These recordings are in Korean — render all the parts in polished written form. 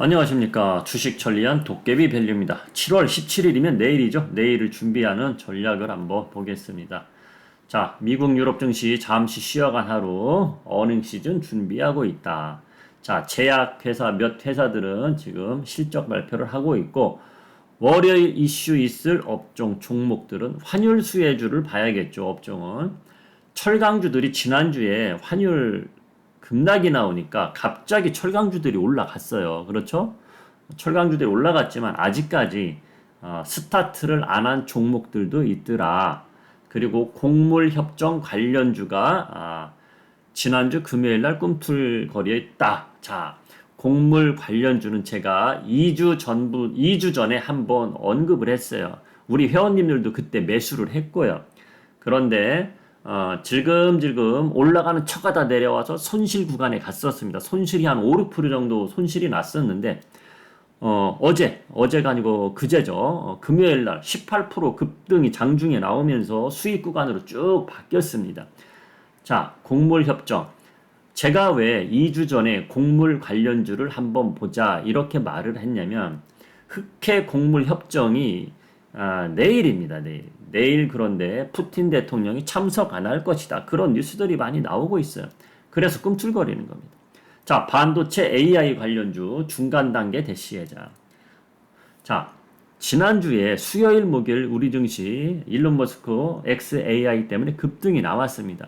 안녕하십니까. 주식 천리안 도깨비 밸류입니다. 7월 17일이면 내일이죠. 내일을 준비하는 전략을 한번 보겠습니다. 자, 미국 유럽 증시 잠시 쉬어간 하루 어닝 시즌 준비하고 있다. 자, 제약회사 몇 회사들은 지금 실적 발표를 하고 있고 월요일 이슈 있을 업종 종목들은 환율 수혜주를 봐야겠죠. 업종은 철강주들이 지난주에 환율 급락이 나오니까 갑자기 철강주들이 올라갔어요. 그렇죠? 철강주들이 올라갔지만 아직까지 스타트를 안 한 종목들도 있더라. 그리고 곡물협정 관련주가 지난주 금요일 날 꿈틀거리에 있다. 자, 곡물 관련주는 제가 2주 전에 한번 언급을 했어요. 우리 회원님들도 그때 매수를 했고요. 그런데 질금질금 올라가는 척하다 내려와서 손실 구간에 갔었습니다. 손실이 한 5, 6% 정도 손실이 났었는데 어제가 아니고 그제죠. 금요일 날 18% 급등이 장중에 나오면서 수익 구간으로 쭉 바뀌었습니다. 자, 곡물 협정. 제가 왜 2주 전에 곡물 관련주를 한번 보자 이렇게 말을 했냐면 흑해 곡물 협정이 내일입니다. 내일 그런데 푸틴 대통령이 참석 안 할 것이다. 그런 뉴스들이 많이 나오고 있어요. 그래서 꿈틀거리는 겁니다. 자, 반도체 AI 관련주 중간 단계 대시해자. 자, 지난주에 수요일 목요일 우리 증시 일론 머스크 XAI 때문에 급등이 나왔습니다.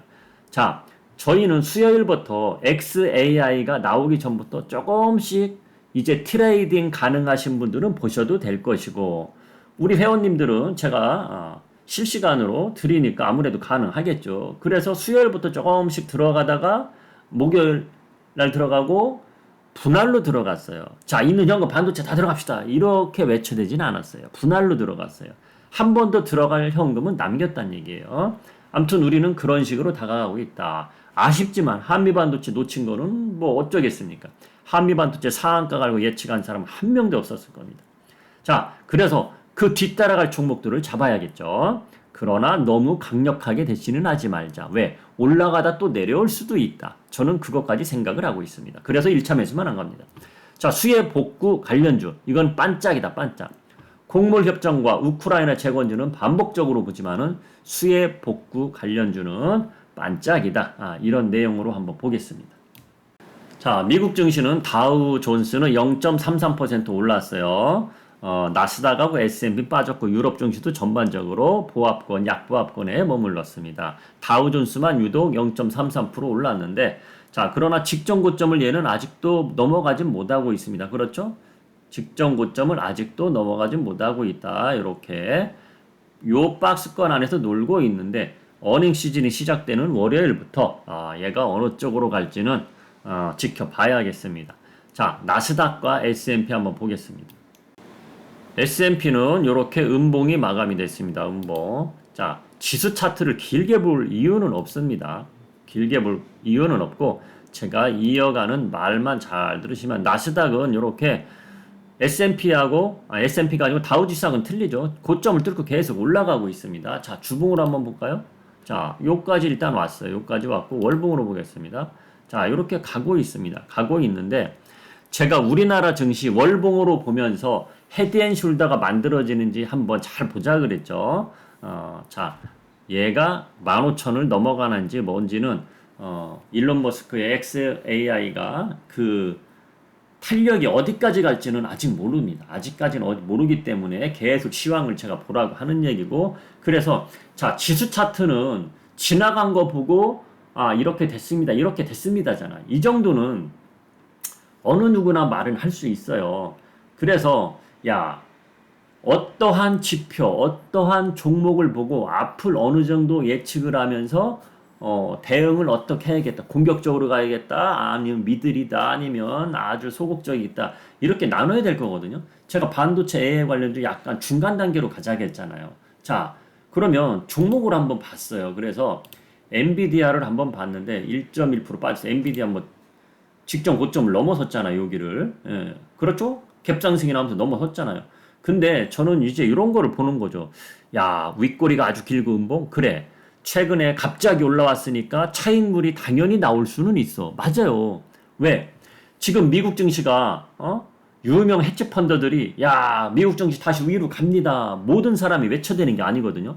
자, 저희는 수요일부터 XAI가 나오기 전부터 조금씩 이제 트레이딩 가능하신 분들은 보셔도 될 것이고 우리 회원님들은 제가 실시간으로 드리니까 아무래도 가능하겠죠. 그래서 수요일부터 조금씩 들어가다가 목요일 날 들어가고 분할로 들어갔어요. 자, 있는 현금 반도체 다 들어갑시다. 이렇게 외쳐대지는 않았어요. 분할로 들어갔어요. 한 번 더 들어갈 현금은 남겼다는 얘기예요. 아무튼 우리는 그런 식으로 다가가고 있다. 아쉽지만 한미반도체 놓친 거는 뭐 어쩌겠습니까? 한미반도체 상한가 갈고 예측한 사람 한 명도 없었을 겁니다. 자, 그래서 그 뒤따라갈 종목들을 잡아야겠죠. 그러나 너무 강력하게 대시는 하지 말자. 왜? 올라가다 또 내려올 수도 있다. 저는 그것까지 생각을 하고 있습니다. 그래서 1차 매수만 한 겁니다. 자, 수혜 복구 관련주. 이건 반짝이다, 반짝. 곡물 협정과 우크라이나 재건주는 반복적으로 보지만은 수혜 복구 관련주는 반짝이다. 이런 내용으로 한번 보겠습니다. 자, 미국 증시는 다우 존스는 0.33% 올랐어요. 나스닥하고 S&P 빠졌고 유럽 증시도 전반적으로 보합권, 약보합권에 머물렀습니다. 다우존스만 유독 0.33% 올랐는데 자, 그러나 직전 고점을 얘는 아직도 넘어가진 못하고 있습니다. 그렇죠? 직전 고점을 아직도 넘어가진 못하고 있다. 이렇게 요 박스권 안에서 놀고 있는데 어닝 시즌이 시작되는 월요일부터 얘가 어느 쪽으로 갈지는 지켜봐야겠습니다. 자, 나스닥과 S&P 한번 보겠습니다. S&P는 이렇게 음봉이 마감이 됐습니다. 음봉. 자, 지수 차트를 길게 볼 이유는 없습니다. 길게 볼 이유는 없고 제가 이어가는 말만 잘 들으시면 나스닥은 이렇게 S&P가 아니고 다우지수하고는 틀리죠. 고점을 뚫고 계속 올라가고 있습니다. 자, 주봉으로 한번 볼까요? 자, 요까지 일단 왔어요. 요까지 왔고 월봉으로 보겠습니다. 자, 이렇게 가고 있습니다. 가고 있는데 제가 우리나라 증시 월봉으로 보면서 헤드앤숄더가 만들어지는지 한번 잘 보자 그랬죠. 자, 얘가 15,000을 넘어가는지 뭔지는 일론 머스크의 XAI가 그 탄력이 어디까지 갈지는 아직 모릅니다. 아직까지는 모르기 때문에 계속 시황을 제가 보라고 하는 얘기고 그래서 자, 지수 차트는 지나간 거 보고 이렇게 됐습니다. 이렇게 됐습니다잖아. 이 정도는 어느 누구나 말은 할 수 있어요. 그래서 야, 어떠한 지표, 어떠한 종목을 보고 앞을 어느 정도 예측을 하면서 대응을 어떻게 해야겠다. 공격적으로 가야겠다. 아니면 미들이다. 아니면 아주 소극적이다. 이렇게 나눠야 될 거거든요. 제가 반도체 AI 관련주 약간 중간 단계로 가자겠잖아요. 자, 그러면 종목을 한번 봤어요. 그래서 엔비디아를 한번 봤는데 1.1% 빠졌어요. 엔비디아 뭐 직전 고점을 넘어섰잖아요. 여기를. 예. 그렇죠? 갭상승이 나오면서 넘어섰잖아요. 근데 저는 이제 이런 거를 보는 거죠. 야, 윗꼬리가 아주 길고 음봉? 그래. 최근에 갑자기 올라왔으니까 차익물이 당연히 나올 수는 있어. 맞아요. 왜? 지금 미국 증시가 유명 헤지펀드들이 야 미국 증시 다시 위로 갑니다. 모든 사람이 외쳐대는 게 아니거든요.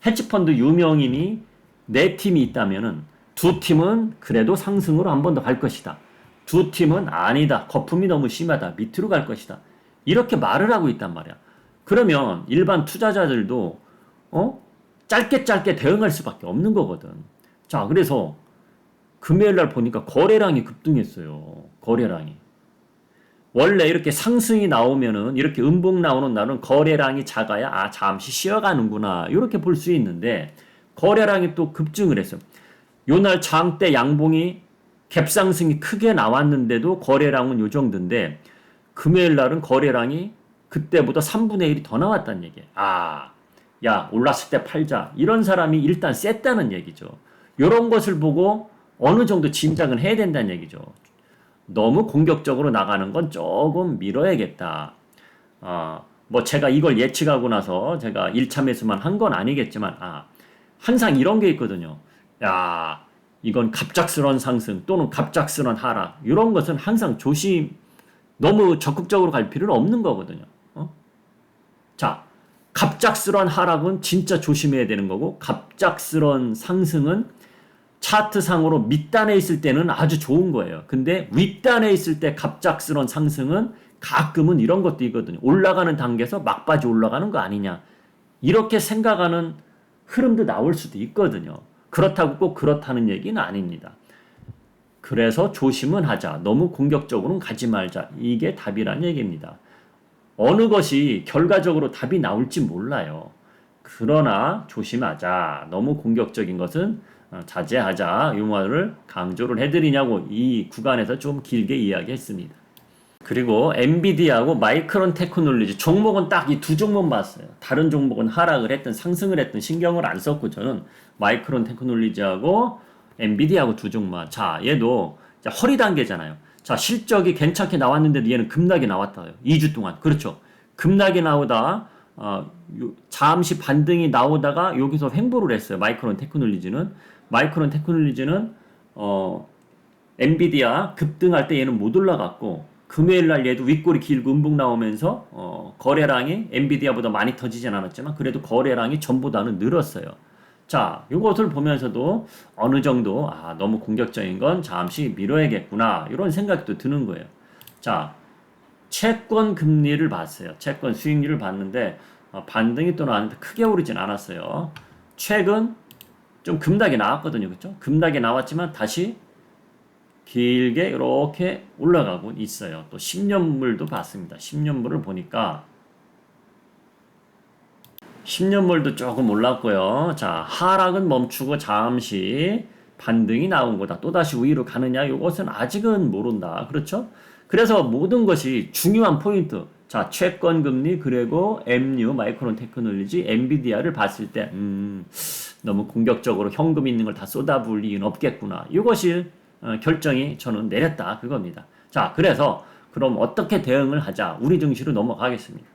헤지펀드 유명인이 네 팀이 있다면은 두 팀은 그래도 상승으로 한 번 더 갈 것이다. 두 팀은 아니다. 거품이 너무 심하다. 밑으로 갈 것이다. 이렇게 말을 하고 있단 말이야. 그러면 일반 투자자들도 짧게 대응할 수밖에 없는 거거든. 자, 그래서 금요일 날 보니까 거래량이 급등했어요. 거래량이. 원래 이렇게 상승이 나오면은 이렇게 음봉 나오는 날은 거래량이 작아야 잠시 쉬어가는구나 이렇게 볼 수 있는데 거래량이 또 급증을 했어요. 요날 장대 양봉이 갭상승이 크게 나왔는데도 거래량은 요 정도인데 금요일 날은 거래량이 그때보다 3분의 1이 더 나왔다는 얘기예요. 야 올랐을 때 팔자 이런 사람이 일단 셌다는 얘기죠. 요런 것을 보고 어느 정도 짐작은 해야 된다는 얘기죠. 너무 공격적으로 나가는 건 조금 미뤄야겠다. 뭐 제가 이걸 예측하고 나서 제가 1차 매수만 한 건 아니겠지만, 항상 이런 게 있거든요. 야, 이건 갑작스러운 상승 또는 갑작스러운 하락. 이런 것은 항상 너무 적극적으로 갈 필요는 없는 거거든요. 자, 갑작스러운 하락은 진짜 조심해야 되는 거고, 갑작스러운 상승은 차트상으로 밑단에 있을 때는 아주 좋은 거예요. 근데 윗단에 있을 때 갑작스러운 상승은 가끔은 이런 것도 있거든요. 올라가는 단계에서 막바지 올라가는 거 아니냐. 이렇게 생각하는 흐름도 나올 수도 있거든요. 그렇다고 꼭 그렇다는 얘기는 아닙니다. 그래서 조심은 하자. 너무 공격적으로는 가지 말자. 이게 답이란 얘기입니다. 어느 것이 결과적으로 답이 나올지 몰라요. 그러나 조심하자. 너무 공격적인 것은 자제하자. 이 말을 강조를 해드리냐고 이 구간에서 좀 길게 이야기했습니다. 그리고 엔비디아하고 마이크론 테크놀로지 종목은 딱 이 두 종목 봤어요. 다른 종목은 하락을 했든 상승을 했든 신경을 안 썼고 저는 마이크론 테크놀로지하고 엔비디아하고 두 종목. 자, 얘도 허리 단계잖아요. 자, 실적이 괜찮게 나왔는데도 얘는 급락이 나왔다요. 2주 동안. 그렇죠. 급락이 나오다 잠시 반등이 나오다가 여기서 횡보를 했어요. 마이크론 테크놀로지는 엔비디아 급등할 때 얘는 못 올라갔고 금요일 날 얘도 윗골이 길고 음봉 나오면서 거래량이 엔비디아보다 많이 터지진 않았지만 그래도 거래량이 전보다는 늘었어요. 자, 이것을 보면서도 어느 정도 너무 공격적인 건 잠시 미뤄야겠구나 이런 생각도 드는 거예요. 자, 채권 금리를 봤어요. 채권 수익률을 봤는데 반등이 또 나왔는데 크게 오르진 않았어요. 최근 좀 급락이 나왔거든요. 그렇죠? 급락이 나왔지만 다시 길게 이렇게 올라가고 있어요. 또 10년물도 봤습니다. 10년물을 보니까 10년물도 조금 올랐고요. 자, 하락은 멈추고 잠시 반등이 나온 거다. 또다시 위로 가느냐? 이것은 아직은 모른다. 그렇죠? 그래서 모든 것이 중요한 포인트. 자, 채권 금리 그리고 MU 마이크론 테크놀로지 엔비디아를 봤을 때 너무 공격적으로 현금 있는 걸 다 쏟아부을 이유는 없겠구나. 이것이 결정이 저는 내렸다. 그겁니다. 자, 그래서 그럼 어떻게 대응을 하자. 우리 증시로 넘어가겠습니다.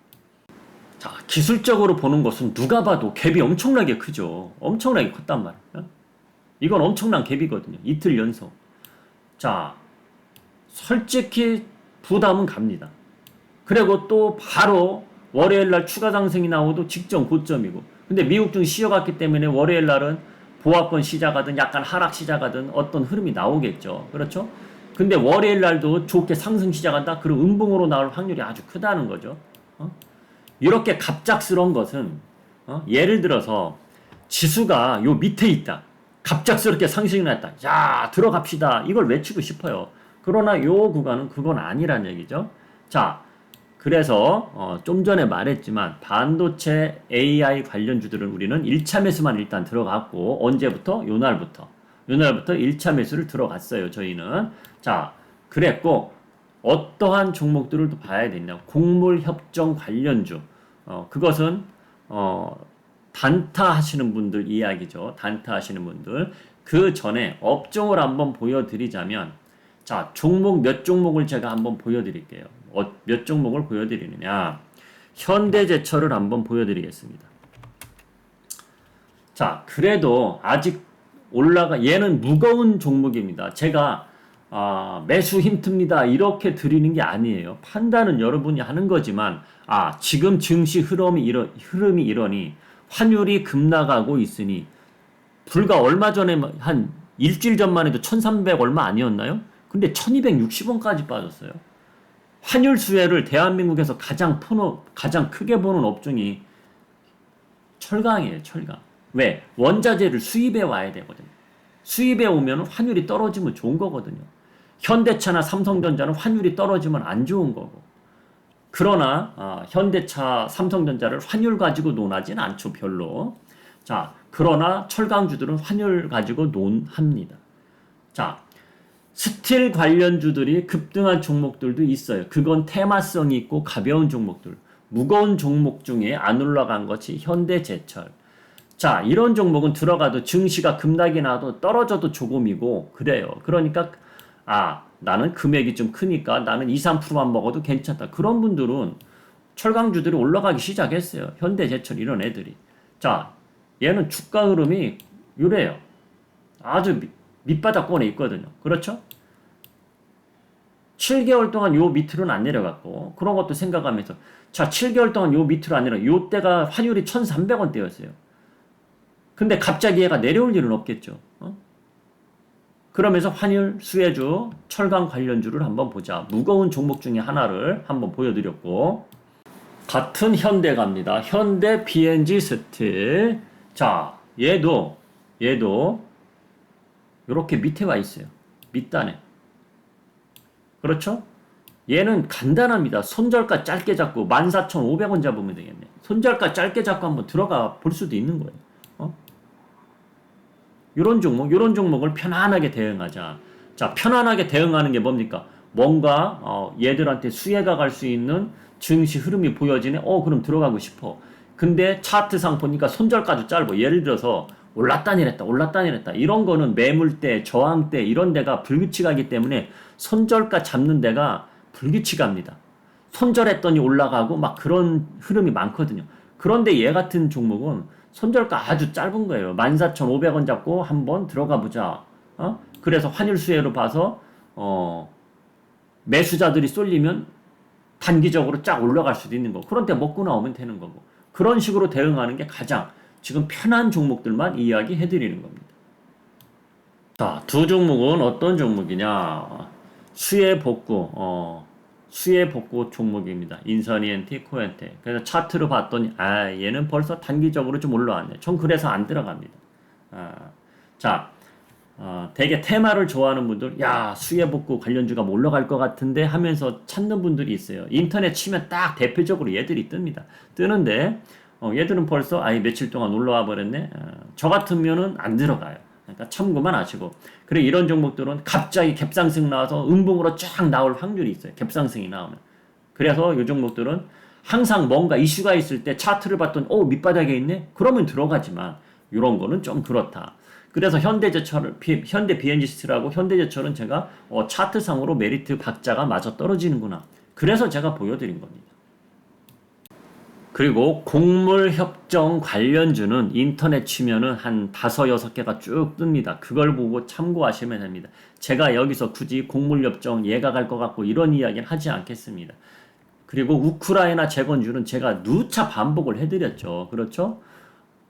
자, 기술적으로 보는 것은 누가 봐도 갭이 엄청나게 크죠. 엄청나게 컸단 말이에요. 이건 엄청난 갭이거든요. 이틀 연속. 자, 솔직히 부담은 갑니다. 그리고 또 바로 월요일 날 추가 상승이 나오도 직전 고점이고. 근데 미국 증시 쉬어갔기 때문에 월요일 날은 보합권 시작하든 약간 하락 시작하든 어떤 흐름이 나오겠죠. 그렇죠? 근데 월요일 날도 좋게 상승 시작한다? 그럼 음봉으로 나올 확률이 아주 크다는 거죠. 이렇게 갑작스러운 것은 예를 들어서 지수가 요 밑에 있다. 갑작스럽게 상승이 났다. 야, 들어갑시다. 이걸 외치고 싶어요. 그러나 요 구간은 그건 아니란 얘기죠. 자, 그래서 좀 전에 말했지만 반도체 AI 관련주들은 우리는 1차 매수만 일단 들어갔고 언제부터? 요날부터 1차 매수를 들어갔어요. 저희는. 자, 그랬고 어떠한 종목들을 또 봐야 되냐. 곡물협정 관련주. 그것은 단타 하시는 분들 이야기죠. 단타 하시는 분들. 그 전에 업종을 한번 보여드리자면 자, 몇 종목을 제가 한번 보여드릴게요. 몇 종목을 보여드리느냐. 현대제철을 한번 보여드리겠습니다. 자, 그래도 아직 얘는 무거운 종목입니다. 제가 매수 힌트입니다. 이렇게 드리는 게 아니에요. 판단은 여러분이 하는 거지만, 지금 증시 흐름이 이러니, 환율이 급락하고 있으니, 불과 얼마 전에 한 일주일 전만 해도 1300 얼마 아니었나요? 근데 1260원까지 빠졌어요. 환율 수혜를 대한민국에서 가장 크게 보는 업종이 철강이에요, 철강. 왜? 원자재를 수입해 와야 되거든요. 수입해 오면 환율이 떨어지면 좋은 거거든요. 현대차나 삼성전자는 환율이 떨어지면 안 좋은 거고. 그러나 현대차, 삼성전자를 환율 가지고 논하진 않죠, 별로. 자, 그러나 철강주들은 환율 가지고 논합니다. 자, 스틸 관련주들이 급등한 종목들도 있어요. 그건 테마성이 있고 가벼운 종목들. 무거운 종목 중에 안 올라간 것이 현대제철. 자, 이런 종목은 들어가도 증시가 급락이 나도 떨어져도 조금이고 그래요. 그러니까 나는 금액이 좀 크니까 나는 2, 3%만 먹어도 괜찮다. 그런 분들은 철강주들이 올라가기 시작했어요. 현대제철 이런 애들이. 자, 얘는 주가 흐름이 이래요. 아주 밑바닥권에 있거든요. 그렇죠? 7개월 동안 요 밑으로는 안 내려갔고 그런 것도 생각하면서 자, 7개월 동안 요 밑으로 안 내려. 요 때가 환율이 1,300원대였어요. 근데 갑자기 얘가 내려올 일은 없겠죠. 그러면서 환율, 수혜주, 철강 관련주를 한번 보자. 무거운 종목 중에 하나를 한번 보여드렸고 같은 현대갑니다. 현대 BNG 스틸. 자, 얘도 이렇게 밑에 와 있어요. 밑단에. 그렇죠? 얘는 간단합니다. 손절가 짧게 잡고 14,500원 잡으면 되겠네. 손절가 짧게 잡고 한번 들어가 볼 수도 있는 거예요. 이런 종목을 편안하게 대응하자. 자, 편안하게 대응하는 게 뭡니까? 뭔가 얘들한테 수혜가 갈 수 있는 증시 흐름이 보여지네. 그럼 들어가고 싶어. 근데 차트상 보니까 손절가도 짧아. 예를 들어서 올랐다 내렸다 이런 거는 매물대, 저항대 이런 데가 불규칙하기 때문에 손절가 잡는 데가 불규칙합니다. 손절했더니 올라가고 막 그런 흐름이 많거든요. 그런데 얘 같은 종목은 손절가 아주 짧은 거예요. 14,500원 잡고 한번 들어가 보자. 그래서 환율 수혜로 봐서 매수자들이 쏠리면 단기적으로 쫙 올라갈 수도 있는 거고 그런 데 먹고 나오면 되는 거고 그런 식으로 대응하는 게 가장 지금 편한 종목들만 이야기해 드리는 겁니다. 자, 두 종목은 어떤 종목이냐? 수혜 복구 종목입니다. 인선이엔티, 코엔테. 그래서 차트로 봤더니 얘는 벌써 단기적으로 좀 올라왔네. 전 그래서 안 들어갑니다. 자, 되게 테마를 좋아하는 분들, 수혜 복구 관련주가 뭐 올라갈 것 같은데 하면서 찾는 분들이 있어요. 인터넷 치면 딱 대표적으로 얘들이 뜹니다. 뜨는데 얘들은 벌써 며칠 동안 올라와 버렸네. 저 같으면은 안 들어가요. 그러니까 참고만 하시고. 그리고 이런 종목들은 갑자기 갭상승 나와서 음봉으로 쫙 나올 확률이 있어요. 갭상승이 나오면. 그래서 이 종목들은 항상 뭔가 이슈가 있을 때 차트를 봤더니 밑바닥에 있네? 그러면 들어가지만 이런 거는 좀 그렇다. 그래서 현대 BNG스틸하고 현대제철은 제가 차트상으로 메리트 박자가 맞아 떨어지는구나. 그래서 제가 보여드린 겁니다. 그리고 곡물협정 관련주는 인터넷 치면은 한 5, 6개가 쭉 뜹니다. 그걸 보고 참고하시면 됩니다. 제가 여기서 굳이 곡물협정 얘가 갈 것 같고 이런 이야기는 하지 않겠습니다. 그리고 우크라이나 재건주는 제가 누차 반복을 해드렸죠. 그렇죠?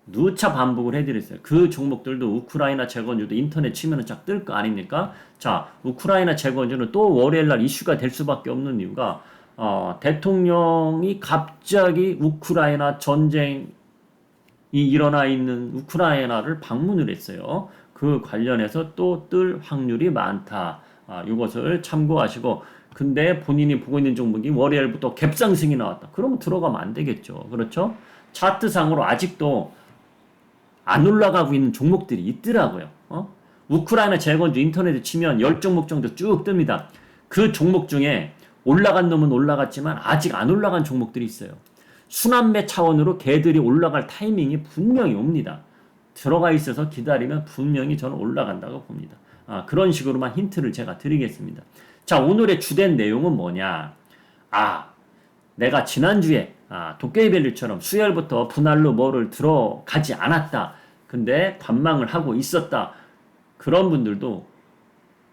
누차 반복을 해드렸어요. 그 종목들도 우크라이나 재건주도 인터넷 치면은 쫙 뜰 거 아닙니까? 자, 우크라이나 재건주는 또 월요일날 이슈가 될 수밖에 없는 이유가 대통령이 갑자기 우크라이나 전쟁이 일어나 있는 우크라이나를 방문을 했어요. 그 관련해서 또 뜰 확률이 많다. 이것을 참고하시고 근데 본인이 보고 있는 종목이 월요일부터 갭상승이 나왔다. 그러면 들어가면 안 되겠죠. 그렇죠? 차트상으로 아직도 안 올라가고 있는 종목들이 있더라고요. 우크라이나 재건주 인터넷에 치면 10종목 정도 쭉 뜹니다. 그 종목 중에 올라간 놈은 올라갔지만 아직 안 올라간 종목들이 있어요. 순환매 차원으로 걔들이 올라갈 타이밍이 분명히 옵니다. 들어가 있어서 기다리면 분명히 저는 올라간다고 봅니다. 그런 식으로만 힌트를 제가 드리겠습니다. 자, 오늘의 주된 내용은 뭐냐? 내가 지난주에 도깨비밸류처럼 수요일부터 분할로 뭐를 들어가지 않았다. 근데 관망을 하고 있었다. 그런 분들도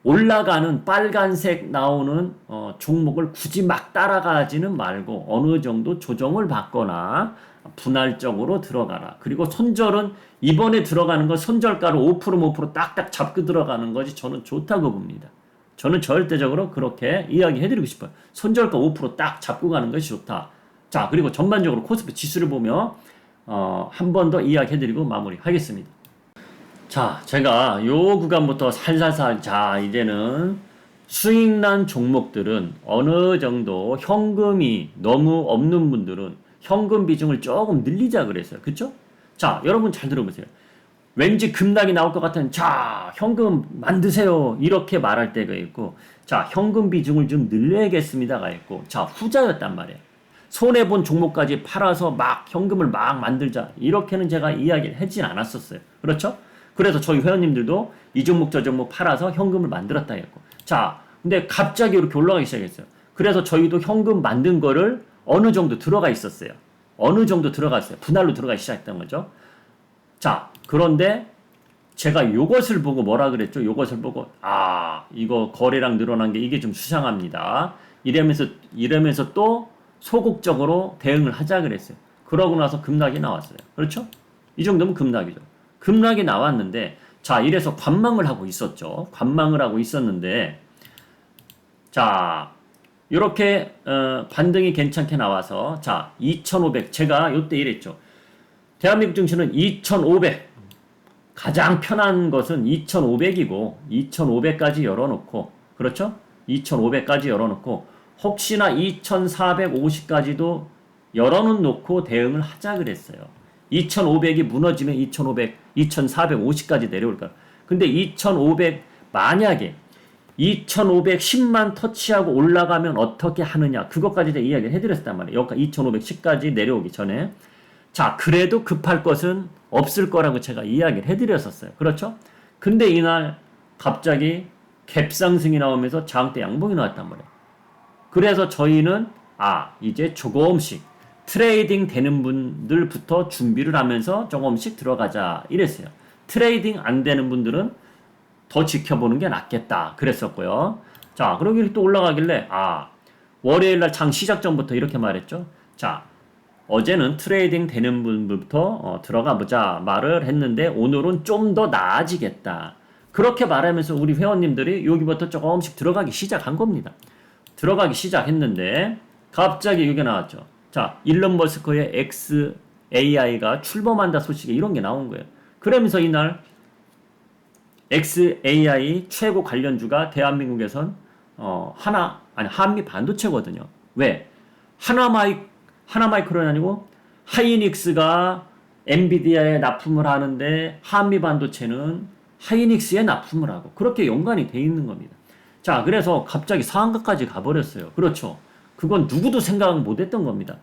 올라가는 빨간색 나오는 종목을 굳이 막 따라가지는 말고 어느 정도 조정을 받거나 분할적으로 들어가라. 그리고 손절은 이번에 들어가는 건 손절가로 5% 딱딱 잡고 들어가는 것이 저는 좋다고 봅니다. 저는 절대적으로 그렇게 이야기해드리고 싶어요. 손절가 5%딱 잡고 가는 것이 좋다. 자, 그리고 전반적으로 코스피 지수를 보며 한 번 더 이야기해드리고 마무리하겠습니다. 자, 제가 요 구간부터 살살살, 자, 이제는 수익난 종목들은 어느 정도 현금이 너무 없는 분들은 현금 비중을 조금 늘리자 그랬어요. 그쵸? 자, 여러분 잘 들어보세요. 왠지 급락이 나올 것 같은, 자, 현금 만드세요. 이렇게 말할 때가 있고, 자, 현금 비중을 좀 늘려야겠습니다가 있고, 자, 후자였단 말이에요. 손해본 종목까지 팔아서 막 현금을 막 만들자. 이렇게는 제가 이야기를 하진 않았었어요. 그렇죠? 그래서 저희 회원님들도 이 종목 저 종목 팔아서 현금을 만들었다 했고. 자, 근데 갑자기 이렇게 올라가기 시작했어요. 그래서 저희도 현금 만든 거를 어느 정도 들어가 있었어요. 어느 정도 들어갔어요. 분할로 들어가기 시작했던 거죠. 자, 그런데 제가 요것을 보고 뭐라 그랬죠? 요것을 보고, 이거 거래량 늘어난 게 이게 좀 수상합니다. 이러면서 또 소극적으로 대응을 하자 그랬어요. 그러고 나서 급락이 나왔어요. 그렇죠? 이 정도면 급락이죠. 급락이 나왔는데, 자, 이래서 관망을 하고 있었죠. 관망을 하고 있었는데, 자, 이렇게 반등이 괜찮게 나와서, 자, 2,500, 제가 요때 이랬죠. 대한민국 증시는 2,500, 가장 편한 것은 2,500이고 2,500까지 열어놓고, 그렇죠? 2,500까지 열어놓고 혹시나 2,450까지도 열어놓고 대응을 하자 그랬어요. 2,500이 무너지면 2,500, 2,450까지 내려올까. 근데 2,500 만약에 2,510만 터치하고 올라가면 어떻게 하느냐, 그것까지 제가 이야기를 해드렸단 말이에요. 여기까지 2,510까지 내려오기 전에. 자, 그래도 급할 것은 없을 거라고 제가 이야기를 해드렸었어요. 그렇죠? 근데 이날 갑자기 갭상승이 나오면서 장대 양봉이 나왔단 말이에요. 그래서 저희는 이제 조금씩 트레이딩 되는 분들부터 준비를 하면서 조금씩 들어가자 이랬어요. 트레이딩 안 되는 분들은 더 지켜보는 게 낫겠다 그랬었고요. 자, 그러길래 또 올라가길래 월요일날 장 시작 전부터 이렇게 말했죠. 자, 어제는 트레이딩 되는 분부터 들어가 보자 말을 했는데 오늘은 좀 더 나아지겠다. 그렇게 말하면서 우리 회원님들이 여기부터 조금씩 들어가기 시작한 겁니다. 들어가기 시작했는데 갑자기 이게 나왔죠. 자, 일론 머스크의 XAI가 출범한다 소식에 이런 게 나온 거예요. 그러면서 이날 XAI 최고 관련주가 대한민국에선 한미 반도체거든요. 왜? 하나마이크론이 아니고 하이닉스가 엔비디아에 납품을 하는데 한미 반도체는 하이닉스에 납품을 하고 그렇게 연관이 돼 있는 겁니다. 자, 그래서 갑자기 상한가까지 가버렸어요. 그렇죠. 그건 누구도 생각 못 했던 겁니다.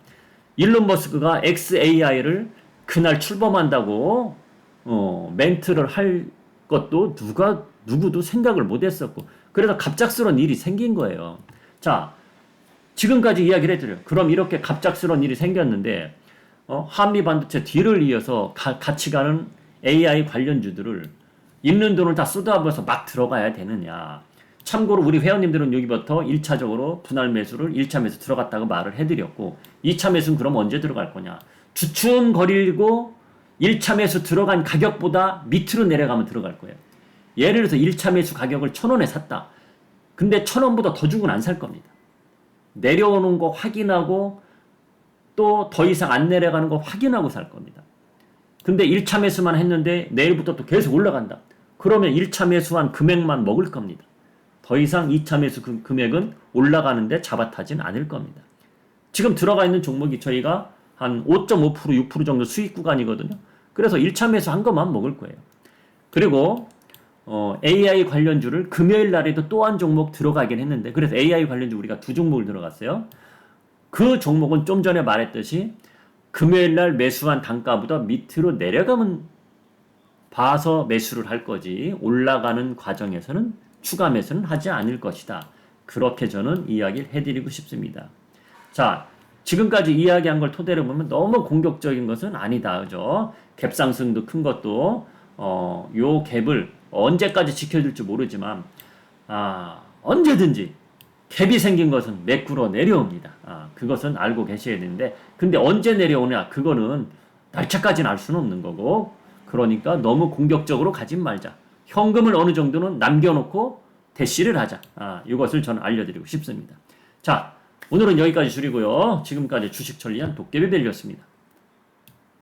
일론 머스크가 XAI를 그날 출범한다고 멘트를 할 것도 누구도 생각을 못 했었고, 그래서 갑작스러운 일이 생긴 거예요. 자, 지금까지 이야기를 해드려요. 그럼 이렇게 갑작스러운 일이 생겼는데 한미 반도체 뒤를 이어서 같이 가는 AI 관련주들을 있는 돈을 다 쏟아부어서 막 들어가야 되느냐. 참고로 우리 회원님들은 여기부터 1차적으로 분할 매수를 1차 매수 들어갔다고 말을 해드렸고, 2차 매수는 그럼 언제 들어갈 거냐. 주춤거리고 1차 매수 들어간 가격보다 밑으로 내려가면 들어갈 거예요. 예를 들어서 1차 매수 가격을 1,000원에 샀다. 근데 1,000원보다 더 주고는 안 살 겁니다. 내려오는 거 확인하고 또 더 이상 안 내려가는 거 확인하고 살 겁니다. 근데 1차 매수만 했는데 내일부터 또 계속 올라간다. 그러면 1차 매수한 금액만 먹을 겁니다. 더 이상 2차 매수 금액은 올라가는데 잡아타진 않을 겁니다. 지금 들어가 있는 종목이 저희가 한 5.5%, 6% 정도 수익 구간이거든요. 그래서 1차 매수 한 것만 먹을 거예요. 그리고 AI 관련주를 금요일 날에도 또 한 종목 들어가긴 했는데, 그래서 AI 관련주 우리가 2종목을 들어갔어요. 그 종목은 좀 전에 말했듯이 금요일 날 매수한 단가보다 밑으로 내려가면 봐서 매수를 할 거지, 올라가는 과정에서는 추가 매수는 하지 않을 것이다. 그렇게 저는 이야기를 해드리고 싶습니다. 자, 지금까지 이야기한 걸 토대로 보면 너무 공격적인 것은 아니다. 그죠? 갭상승도 큰 것도 요 갭을 언제까지 지켜줄지 모르지만 언제든지 갭이 생긴 것은 매꾸러 내려옵니다. 그것은 알고 계셔야 되는데, 근데 언제 내려오냐? 그거는 날짜까지는 알 수는 없는 거고, 그러니까 너무 공격적으로 가진 말자. 현금을 어느 정도는 남겨놓고 대시를 하자. 이것을 저는 알려드리고 싶습니다. 자, 오늘은 여기까지 줄이고요. 지금까지 주식천리안 도깨비벨이었습니다.